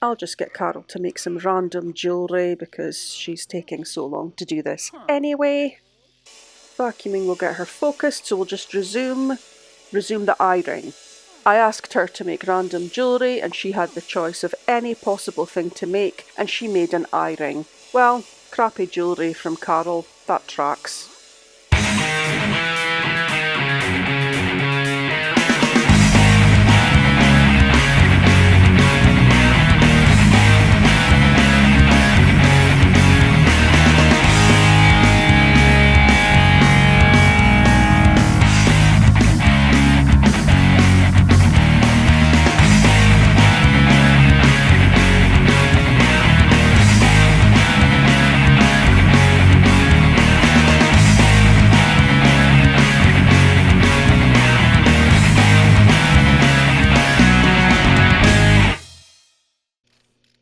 I'll just get Karol to make some random jewellery because she's taking so long to do this anyway. Vacuuming will get her focused, so we'll just resume the eye ring. I asked her to make random jewellery and she had the choice of any possible thing to make, and she made an eye ring. Well, crappy jewellery from Karol, that tracks.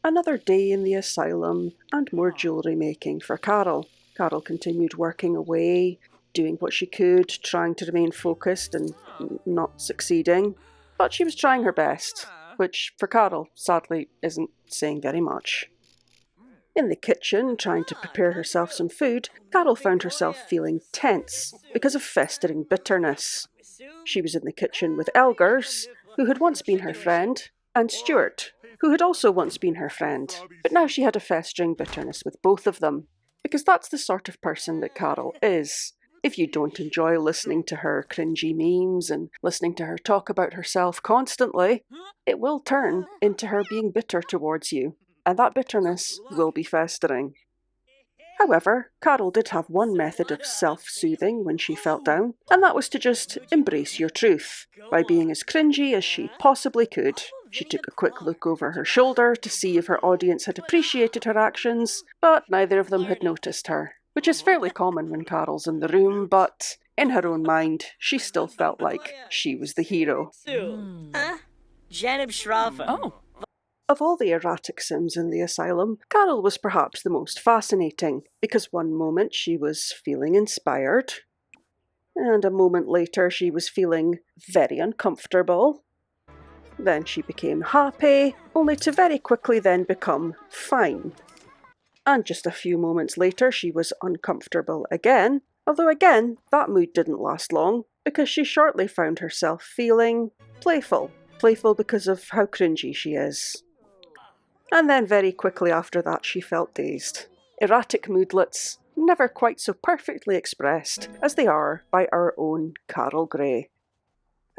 Another day in the asylum, and more jewellery making for Karol. Karol continued working away, doing what she could, trying to remain focused and not succeeding. But she was trying her best, which for Karol, sadly, isn't saying very much. In the kitchen, trying to prepare herself some food, Karol found herself feeling tense because of festering bitterness. She was in the kitchen with Elgers, who had once been her friend, and Stuart, who had also once been her friend, but now she had a festering bitterness with both of them, because that's the sort of person that Karol is. If you don't enjoy listening to her cringy memes and listening to her talk about herself constantly, it will turn into her being bitter towards you, and that bitterness will be festering. However, Karol did have one method of self-soothing when she felt down, and that was to just embrace your truth, by being as cringy as she possibly could. She took a quick look over her shoulder to see if her audience had appreciated her actions, but neither of them had noticed her, which is fairly common when Karol's in the room, but in her own mind, she still felt like she was the hero. Janib Shrafa. Oh. Of all the erratic Sims in the asylum, Karol was perhaps the most fascinating, because one moment she was feeling inspired, and a moment later she was feeling very uncomfortable. Then she became happy, only to very quickly then become fine. And just a few moments later she was uncomfortable again, although again that mood didn't last long, because she shortly found herself feeling playful. Playful because of how cringy she is. And then very quickly after that she felt dazed. Erratic moodlets, never quite so perfectly expressed as they are by our own Karol Gray.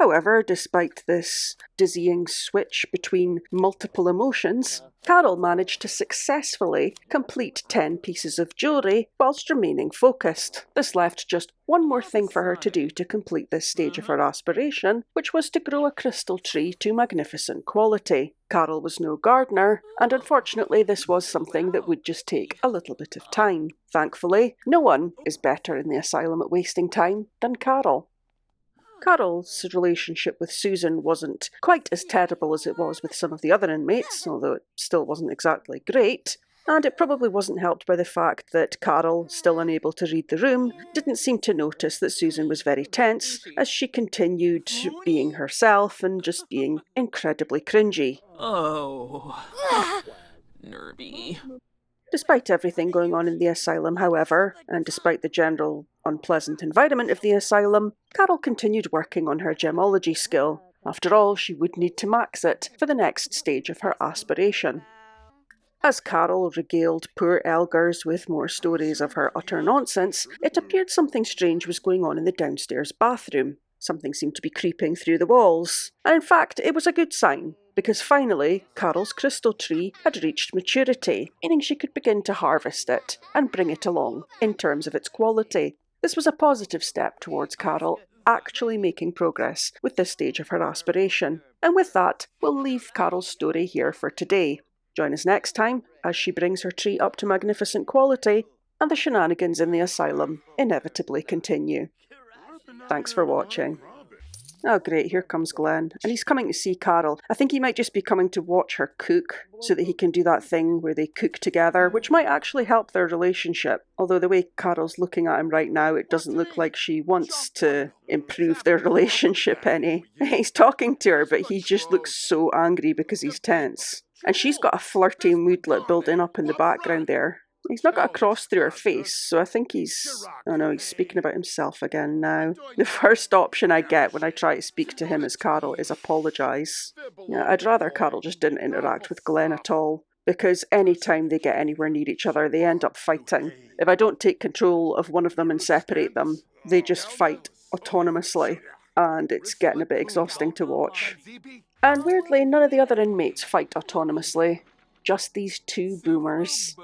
However, despite this dizzying switch between multiple emotions, Karol managed to successfully complete 10 pieces of jewellery whilst remaining focused. This left just one more thing for her to do to complete this stage of her aspiration, which was to grow a crystal tree to magnificent quality. Karol was no gardener, and unfortunately this was something that would just take a little bit of time. Thankfully, no one is better in the asylum at wasting time than Karol. Karol's relationship with Susan wasn't quite as terrible as it was with some of the other inmates, although it still wasn't exactly great, and it probably wasn't helped by the fact that Karol, still unable to read the room, didn't seem to notice that Susan was very tense as she continued being herself and just being incredibly cringy. Oh. Nervy. Despite everything going on in the asylum, however, and despite the general unpleasant environment of the asylum, Karol continued working on her gemology skill. After all, she would need to max it for the next stage of her aspiration. As Karol regaled poor Elgers with more stories of her utter nonsense, it appeared something strange was going on in the downstairs bathroom. Something seemed to be creeping through the walls, and in fact it was a good sign, because finally Karol's crystal tree had reached maturity, meaning she could begin to harvest it and bring it along in terms of its quality. This was a positive step towards Karol actually making progress with this stage of her aspiration. And with that, we'll leave Karol's story here for today. Join us next time as she brings her tree up to magnificent quality and the shenanigans in the asylum inevitably continue. Thanks for watching. Oh great, here comes Glenn. And he's coming to see Karol. I think he might just be coming to watch her cook so that he can do that thing where they cook together, which might actually help their relationship. Although the way Karol's looking at him right now, it doesn't look like she wants to improve their relationship any. He's talking to her, but he just looks so angry because he's tense. And she's got a flirty moodlet building up in the background there. He's not got a cross through her face, so I think he's... Oh no, he's speaking about himself again now. The first option I get when I try to speak to him as Karol is apologise. Yeah, I'd rather Karol just didn't interact with Glenn at all, because any time they get anywhere near each other, they end up fighting. If I don't take control of one of them and separate them, they just fight autonomously, and it's getting a bit exhausting to watch. And weirdly, none of the other inmates fight autonomously. Just these two boomers.